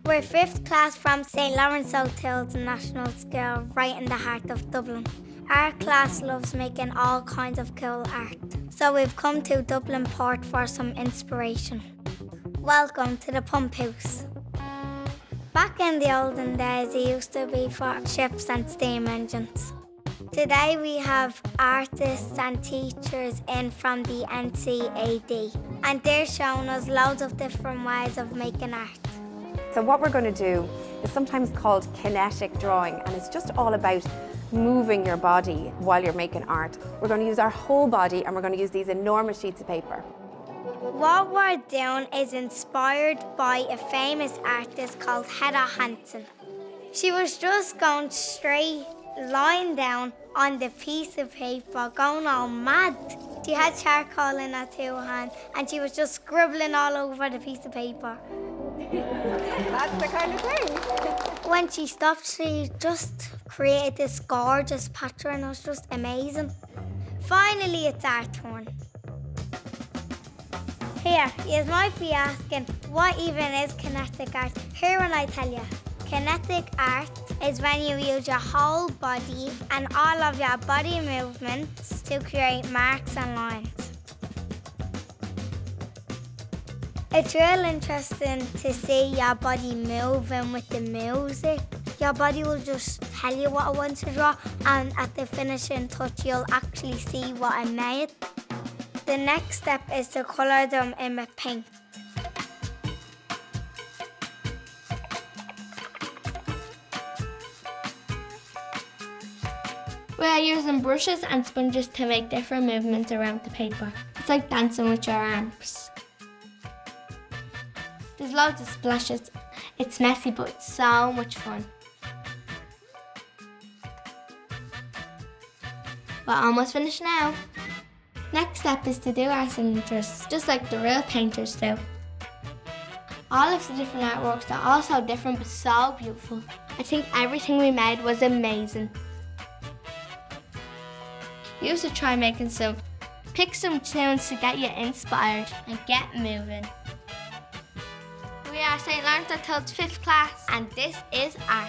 We're 5th class from St Lawrence O'Till's National School, right in the heart of Dublin. Our class loves making all kinds of cool art, so we've come to Dublin Port for some inspiration. Welcome to the Pump House. Back in the olden days, it used to be for ships and steam engines. Today we have artists and teachers in from the NCAD, and they're showing us loads of different ways of making art. So what we're going to do is sometimes called kinetic drawing, and it's just all about moving your body while you're making art. We're going to use our whole body, and we're going to use these enormous sheets of paper. What we're doing is inspired by a famous artist called Hedda Hansen. She was just going straight, lying down on the piece of paper, going all mad. She had charcoal in her 2 hands, and she was just scribbling all over the piece of paper. That's the kind of thing. When she stopped, she just created this gorgeous pattern, and it was just amazing. Finally, it's our turn. Here, you might be asking, what even is kinetic art? Here when I tell you. Kinetic art is when you use your whole body and all of your body movements to create marks and lines. It's real interesting to see your body moving with the music. Your body will just tell you what it wants to draw, and at the finishing touch, you'll actually see what I made. The next step is to colour them in with paint. We are using brushes and sponges to make different movements around the paper. It's like dancing with your arms. There's loads of splashes. It's messy, but it's so much fun. We're almost finished now. Next step is to do our signatures, just like the real painters do. All of the different artworks are all so different but so beautiful. I think everything we made was amazing. You should try making some. Pick some tunes to get you inspired and get moving. We are St Lawrence O'Till's 5th class, and this is art.